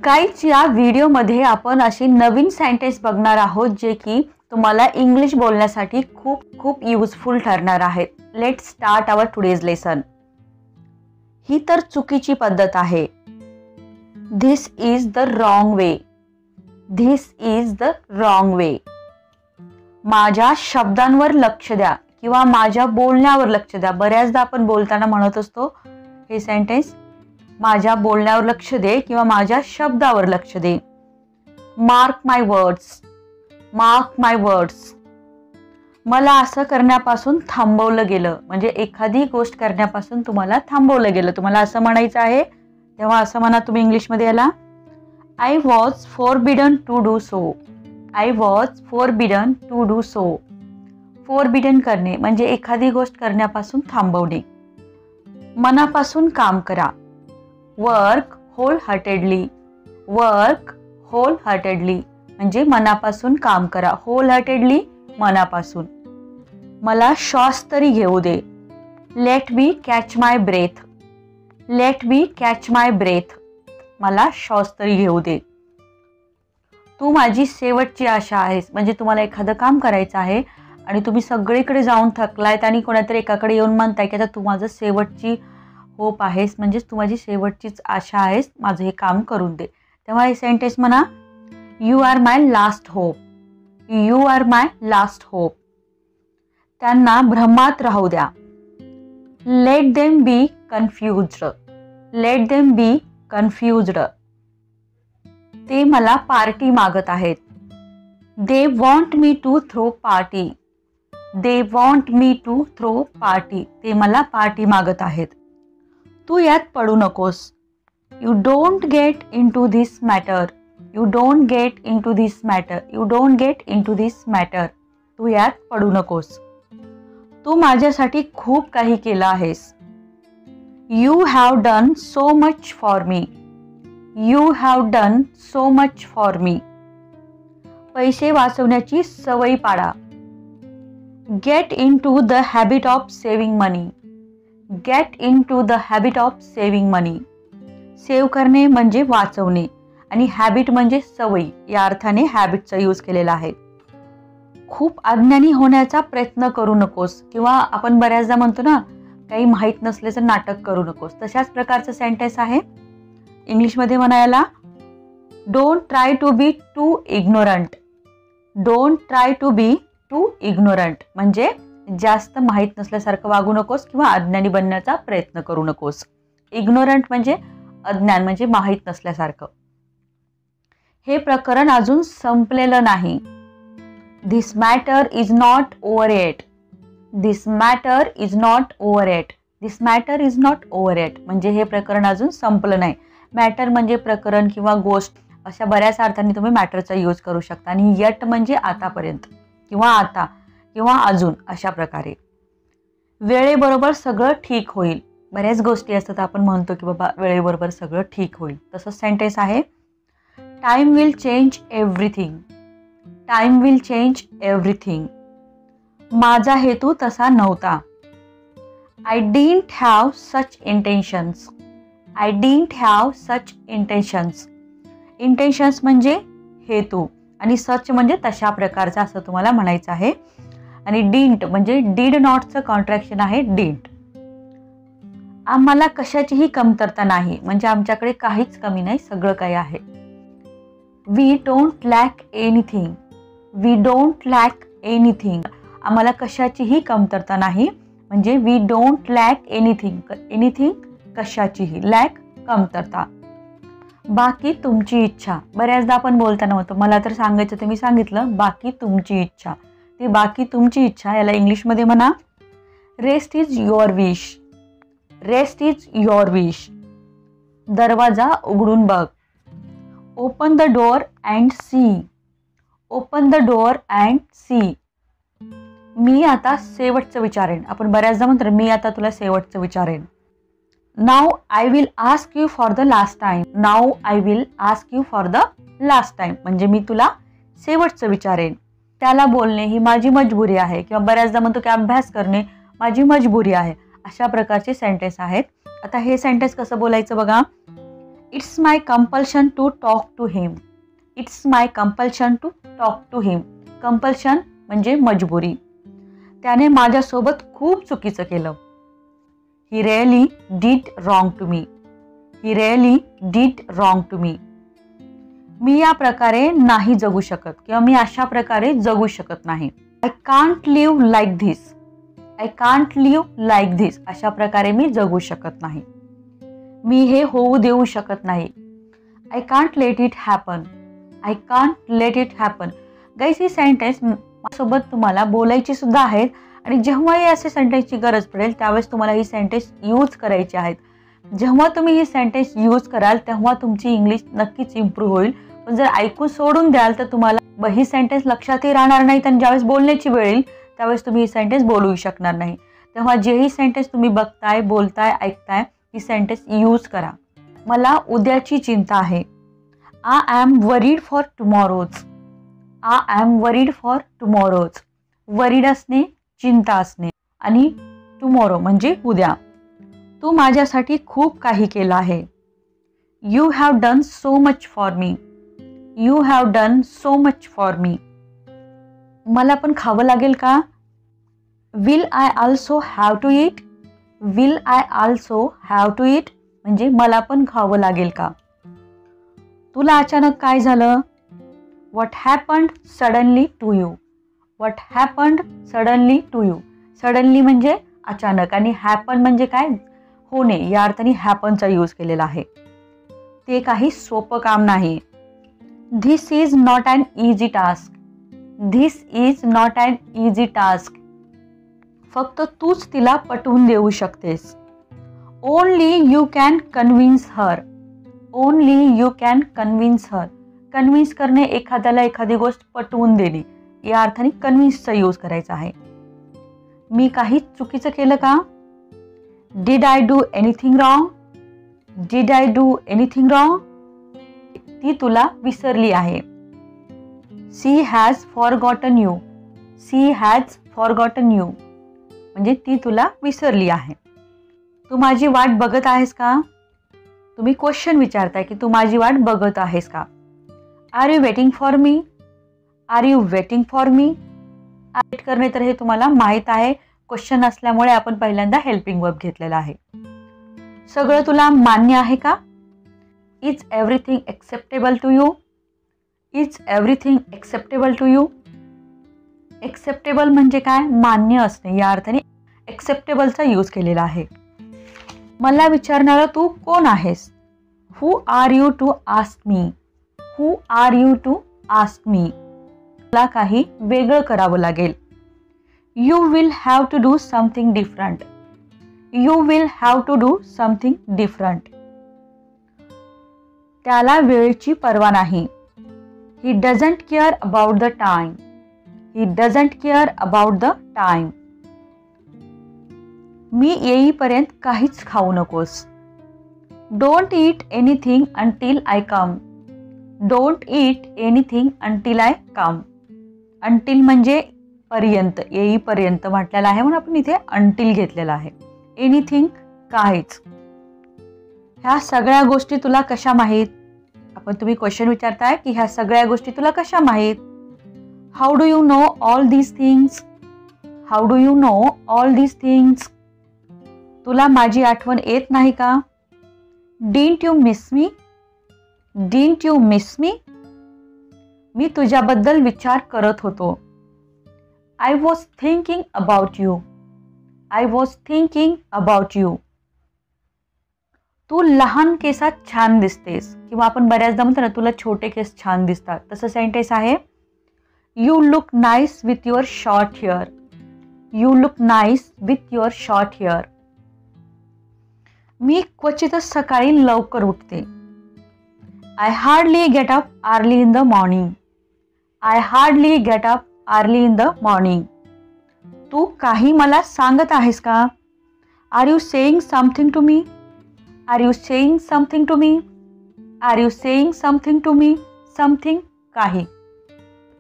Guys, या व्हिडिओमध्ये आपण असे नवीन सेंटेन्स बघणार आहोत जे की तुम्हाला इंग्लिश बोलण्यासाठी खूप युजफुल ठरणार आहेत. Let's start our today's lesson. ही तर चुकीची पद्धत आहे. This is the wrong way. This is the wrong way. माझ्या शब्दांवर लक्ष द्या किंवा माझ्या बोलण्यावर लक्ष द्या. बऱ्याचदा आपण बोलताना म्हणत असतो हे सेंटेन्स, माझ्या बोलण्यावर लक्ष दे किंवा माझ्या शब्दावर लक्ष दे. मार्क माय वर्ड्स. मार्क माय वर्ड्स. मला असं करण्यापासून थांबवलं गेलं. म्हणजे एखादी गोष्ट करण्यापासून तुम्हाला थांबवलं गेलं. तुम्हाला असं म्हणायचं आहे तेव्हा असं म्हणा तुम्ही इंग्लिशमध्ये याला. I was forbidden to do so. I was forbidden to do so. Forbidden करणे म्हणजे एखादी गोष्ट करण्यापासून थांबवणे. मनापासून काम करा. Work wholeheartedly. Work wholeheartedly म्हणजे मनापासून काम करा. होल हार्टेडली मनापासून. मला श्वास तरी घेऊ दे. लेट मी कॅच माय ब्रेथ. लेट मी कॅच माय ब्रेथ. मला श्वास तरी घेऊ दे. तू माझी शेवटची आशा आहेस. म्हणजे तुम्हाला एखादं काम करायचं आहे आणि तुम्ही सगळीकडे जाऊन थकलायत आणि कोणातरी एकाकडे येऊन म्हणताय की आता तू माझं शेवटची होप आहेस, म्हणजेच तू माझी शेवटचीच आशा आहेस, माझं हे काम करून दे. तेव्हा हे सेंटेन्स म्हणा, you are my last hope. You are my last hope. त्यांना भ्रमात राहू द्या. Let them be confused. Let them be confused. ते मला पार्टी मागत आहेत. They want me to throw party. They want me to throw party. ते मला पार्टी मागत आहेत. तू यात पडू नकोस. You don't get into this matter. You don't get into this matter. You don't get into this matter. तू यात पडू नकोस. तू माझ्यासाठी खूप काही केलं आहेस. You have done so much for me. You have done so much for me. पैसे वाचवण्याची सवय पाडा. Get into the habit of saving money. Get into the habit of saving money. Save करणे म्हणजे वाचवणे आणि habit म्हणजे सवयी. या अर्थाने हॅबिटचा यूज केलेला आहे. खूप अज्ञानी होण्याचा प्रयत्न करू नकोस किंवा आपण बऱ्याचदा म्हणतो ना, काही माहीत नसल्याचं नाटक करू नकोस. तशाच प्रकारचं सेंटेन्स आहे. इंग्लिशमध्ये म्हणायला, don't try to be too ignorant. Don't try to be too ignorant म्हणजे जास्त माहीत नसल्यासारखं वागू नकोस किंवा अज्ञानी बनण्याचा प्रयत्न करू नकोस. इग्नोरंट म्हणजे अज्ञान म्हणजे माहीत नसल्यासारखं. हे प्रकरण अजून संपलेलं नाही. This matter is not over eight. This matter is not over eight. This matter is not over eight म्हणजे हे प्रकरण अजून संपलं नाही. मॅटर म्हणजे प्रकरण किंवा गोष्ट. अशा बऱ्याच अर्थांनी तुम्ही मॅटरचा यूज करू शकता. आणि येट म्हणजे आतापर्यंत किंवा आता किंवा अजून अशा प्रकारे. वेळेबरोबर सगळं ठीक होईल. बऱ्याच गोष्टी असतात आपण म्हणतो की बाबा वेळेबरोबर सगळं ठीक होईल. तसंच सेंटेन्स आहे, time will change everything. Time will change everything. माझा हेतू तसा नव्हता. I didn't have such intentions. I didn't have such intentions. Intentions म्हणजे हेतू आणि सच म्हणजे तशा प्रकारचा असं तुम्हाला म्हणायचं आहे. आणि डिंट म्हणजे डीड नॉटचं कॉन्ट्रॅक्शन आहे डिंट. आम्हाला कशाचीही कमतरता नाही म्हणजे आमच्याकडे काहीच कमी नाही, सगळं काही आहे. We don't lack anything. We don't lack anything. आम्हाला कशाचीही कमतरता नाही म्हणजे we don't lack anything. Anything कशाचीही. लॅक कमतरता. बाकी तुमची इच्छा. बऱ्याचदा आपण बोलताना म्हणतो मला तर सांगायचं तर मी सांगितलं. बाकी तुमची इच्छा. ती बाकी तुमची इच्छा याला इंग्लिशमध्ये म्हणा, rest is your wish. Rest is your wish. दरवाजा उघडून बघ. Open the door and see. Open the door and see. मी आता शेवटचं विचारेन. आपण बऱ्याचदा म्हणतो मी आता तुला शेवटचं विचारेन. Now I will ask you for the last time. Now I will ask you for the last time म्हणजे मी तुला शेवटचं विचारेन. त्याला बोलणे ही माझी मजबुरी आहे किंवा बऱ्याचदा म्हणतो की अभ्यास करणे माझी मजबुरी आहे. अशा प्रकारचे सेंटेन्स आहेत. आता हे सेंटेन्स कसं बोलायचं बघा. It's my compulsion to talk to him. It's my compulsion to talk to him. Compulsion म्हणजे मजबुरी. त्याने माझ्यासोबत खूप चुकीचं केलं. He really did wrong to me. He really did wrong to me. मी या प्रकारे नाही जगू शकत किंवा मी अशा प्रकारे जगू शकत नाही. I can't live like this. I can't live like this. अशा प्रकारे मी जगू शकत नाही. मी हे होऊ देऊ शकत नाही. I can't let it happen. I can't let it happen. Guys, he sentence माझ्यासोबत तुम्हाला बोलायची सुद्धा आहेत आणि जेव्हाही असे सेंटेन्सची गरज पडेल त्यावेळेस तुम्हाला ही सेंटेन्स यूज करायची आहेत. जेव्हा तुम्ही ही सेंटेन्स यूज कराल तेव्हा तुमची इंग्लिश नक्कीच इम्प्रूव्ह होईल. पण जर ऐकून सोडून द्याल तर तुम्हाला ही सेंटेन्स लक्षातही राहणार नाही आणि ज्यावेळेस बोलण्याची वेळ येईल त्यावेळेस तुम्ही ही सेंटेन्स बोलू शकणार नाही. तेव्हा जेही सेंटेन्स तुम्ही बघताय, बोलताय, ऐकताय ही सेंटेन्स यूज करा. मला उद्याची चिंता आहे. I am worried for tomorrow's. I am worried for tomorrow's. Worried असणे, चिंता असणे आणि टुमॉरो म्हणजे उद्या. तू माझ्यासाठी खूप काही केलं आहे. You have done so much for me. You have done so much for me. मला पण खावं लागेल का? Will I also have to eat. Will I also have to eat म्हणजे मला पण खावं लागेल का? तुला अचानक काय झालं? What happened suddenly to you. What happened suddenly to you. Suddenly म्हणजे अचानक आणि हॅपन म्हणजे काय? होणे. या अर्थाने हॅपनचा यूज केलेला आहे. ते काही सोपं काम नाही. This is not an easy task. This is not an easy task. फक्त तूच तिला पटवून देऊ शकतेस. Only you can convince her. Only you can convince her. Convince करणे, एखाद्याला एखादी गोष्ट पटवून देणे, या अर्थाने कन्व्हिन्सचा यूज करायचा आहे. मी काही चुकीचं केलं का? Did I do anything wrong. Did I do anything wrong. ती तुला विसरली आहे. She has forgotten you. She has forgotten you म्हणजे ती तुला विसरली आहे. तू माझी वाट बघत आहेस का? तुम्ही क्वेश्चन विचारताय की तू माझी वाट बघत आहेस का? Are you waiting for me. Are you waiting for me. Wait करणे तर हे तुम्हाला माहीत आहे. क्वेश्चन असल्यामुळे आपण पहिल्यांदा हेल्पिंग वर्ब घेतलेला आहे. सगळं तुला मान्य आहे का? Is everything acceptable to you. Is everything acceptable to you. Acceptable म्हणजे काय? मान्य असणे. या अर्थाने एक्सेप्टेबलचा यूज केलेला आहे. मला विचारणारं तू कोण आहेस? Who are you to ask me. Who are you to ask me. मला काही वेगळं करावं लागेल. You will have to do something different. You will have to do something different. त्याला वेळेची पर्वा नाही. He doesn't care about the time. He doesn't care about the time. मी येईपर्यंत काहीच खाऊ नकोस. Don't eat anything until I come. Don't eat anything until I come. Until म्हणजे पर्यंत, येईपर्यंत म्हटलेला आहे म्हणून आपण इथे अंटिल घेतलेला आहे. एनिथिंग काहीच. ह्या सगळ्या गोष्टी तुला कशा माहीत? तुम्ही क्वेश्चन विचारताय की ह्या सगळ्या गोष्टी तुला कशा माहीत? How do you know all these things. How do you know all these things. तुला माझी आठवण येत नाही का? Didn't you miss me. Didn't you miss me. मी तुझ्याबद्दल विचार करत होतो. I was thinking about you. I was thinking about you. तू लहान केसात छान दिसतेस किंवा आपण बऱ्याचदा म्हणतो ना तुला छोटे केस छान दिसतात, तसं सेंटेन्स आहे you look nice with your short hair. You look nice with your short hair. मी क्वचितच सकाळी लवकर उठते. I hardly get up early in the morning. I hardly get up early in the morning. तू काही मला सांगत आहेस का? Are you saying something to me. Are you saying something to me. Are you saying something to me. Something काही.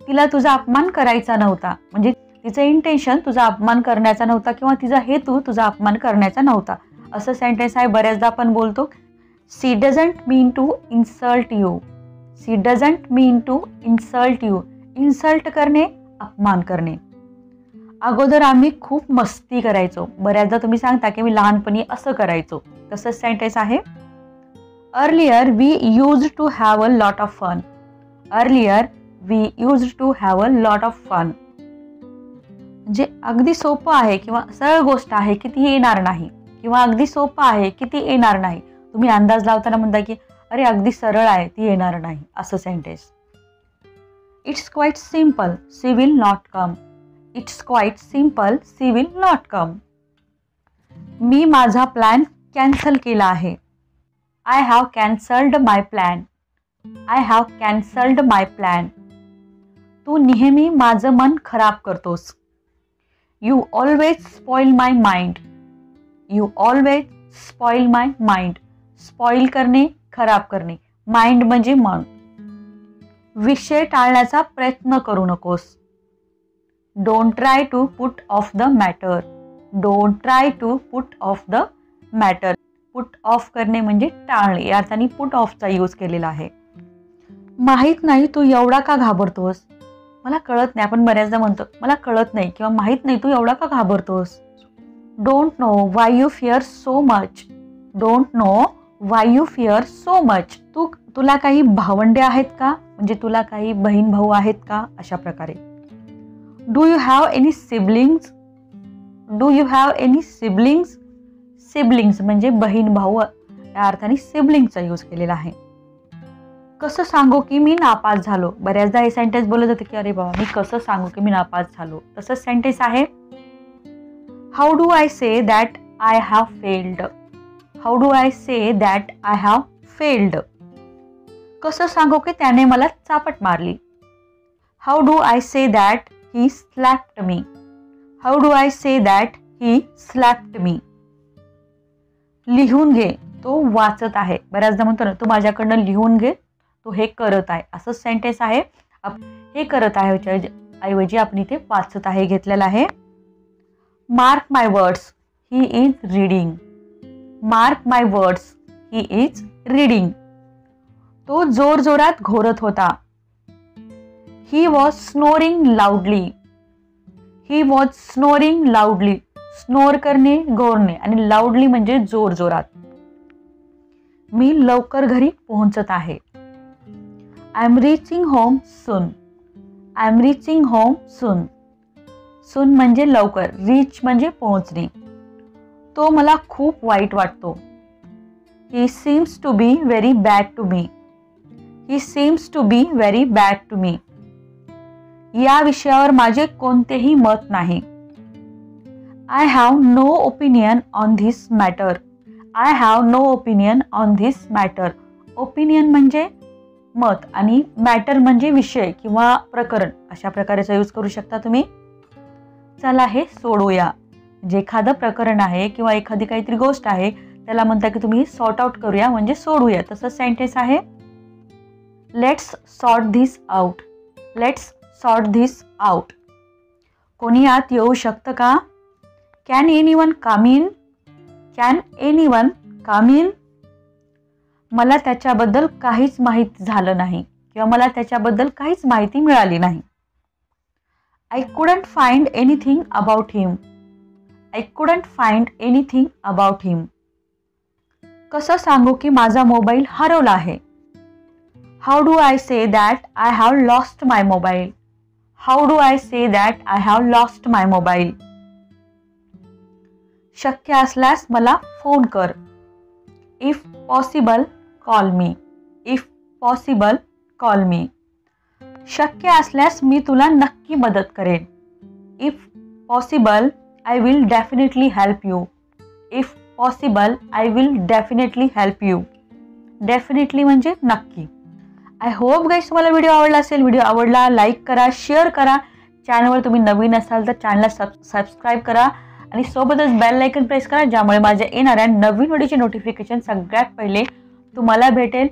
तिला तुझा अपमान करायचा नव्हता म्हणजे तिचं इंटेन्शन तुझा अपमान करण्याचा नव्हता किंवा तिचा हेतू तुझा अपमान करण्याचा नव्हता, असं सेंटेन्स आहे. बऱ्याचदा आपण बोलतो she doesn't mean to insult you. She doesn't mean to insult you. Insult करणे, अपमान करणे. अगोदर आम्ही खूप मस्ती करायचो. बऱ्याचदा तुम्ही सांगता की मी लहानपणी असं करायचो. तसंच सेंटेन्स आहे. Earlier we used to have a lot of fun. Earlier we used to have a lot of fun. म्हणजे अगदी सोपं आहे किंवा सरळ गोष्ट आहे की ती येणार नाही, किंवा अगदी सोपं आहे की ती येणार नाही. तुम्ही अंदाज लावताना म्हणता की अरे अगदी सरळ आहे, ती येणार नाही, असं sentence. It's quite simple, she will not come. It's quite simple, she will not come. मी माझा प्लॅन कॅन्सल केला आहे. I have cancelled my plan. I have cancelled my plan. तू नेहमी माझं मन खराब करतोस. You always spoil my mind. You always spoil my mind. Spoil करणे, खराब करणे. माइंड म्हणजे मन. विषय टाळण्याचा प्रयत्न करू नकोस. Don't try to put off the matter. Don't try to put off the matter. Put off करणे म्हणजे टाळणे, या अर्थाने पुट ऑफचा यूज केलेला आहे. माहीत नाही तू एवढा का घाबरतोस. मला कळत नाही, आपण बऱ्याचदा म्हणतो मला कळत नाही किंवा माहीत नाही तू एवढा का घाबरतोस. Don't know why you fear so much. Don't know why you fear so much. तुला काही भावंडे आहेत का, म्हणजे तुला काही बहीण भाऊ आहेत का, अशा प्रकारे. Do you have any siblings. Do you have any siblings. Siblings म्हणजे बहीण भाऊ, या अर्थाने सिबलिंगचा यूज केलेला आहे. कसं सांगू की मी नापास झालो. बऱ्याचदा हे सेंटेन्स बोलत होते की अरे बाबा मी कसं सांगू की मी नापास झालो. तसंच सेंटेन्स आहे. How do I say that I have failed. How do I say that I have failed. कसं सांगू की त्याने मला चापट मारली. How do I say that he slapped me. How do I say that he slapped me. लिहून घे, तो वाचत आहे. बऱ्याचदा म्हणतो ना तू माझ्याकडनं लिहून घे, तो हे करत आहे, असं सेंटेन्स आहे. हे करत आहे ऐवजी आपण इथे वाचत आहे घेतलेलं आहे. Mark my words, he is reading. Mark my words, he is reading. तो जोर जोरात घोरत होता. He was snoring लाऊडली. He was snoring लाऊडली. Snore करणे, घोरणे, आणि लाऊडली म्हणजे जोर जोरात. मी लवकर घरी पोहोचत आहे. I am reaching home soon. I am reaching home soon. Soon म्हणजे लवकर, रीच म्हणजे पोहोचणे. तो मला खूप वाईट वाटतो. He seems to be very bad to me. He seems to be very bad to me. या विषयावर माझे कोणतेही मत नाही. I have no opinion on this matter. I have no opinion on this matter. Opinion म्हणजे मत आणि matter म्हणजे विषय किंवा प्रकरण, अशा प्रकारेचा यूज करू शकता तुम्ही. चला हे सोडूया. जे एखादं प्रकरण आहे किंवा एखादी काहीतरी गोष्ट आहे त्याला म्हणता की तुम्ही सॉर्ट आउट करूया म्हणजे सोडूया. तसंच सेंटेन्स आहे. Let's sort this out. Let's sort this out. कोणी आत येऊ शकतं का. Can anyone come in. Can anyone come in. मला त्याच्याबद्दल काहीच माहीत झालं नाही किंवा मला त्याच्याबद्दल काहीच माहिती मिळाली नाही. I couldn't find anything about him. I couldn't find anything about him. कसं सांगू की माझा मोबाईल हरवला आहे. How do I say that I have lost my mobile. How do I say that I have lost my mobile. शक्य असल्यास मला phone कर. If possible call me. If possible call me. शक्य असल्यास मी तुला नक्की मदत करेन. If possible I will definitely help you. If possible I will definitely help you. Definitely म्हणजे नक्की. आय होप गाईस तुम्हाला व्हिडिओ आवडला असेल. व्हिडिओ आवडला लाईक करा, शेअर करा. चॅनलवर तुम्ही नवीन असाल तर चॅनलला सबस्क्राईब करा आणि सोबतच बेल आयकन प्रेस करा, ज्यामुळे माझ्या येणाऱ्या नवीन व्हिडिओचे नोटिफिकेशन सगळ्यात पहिले तुम्हाला भेटेल.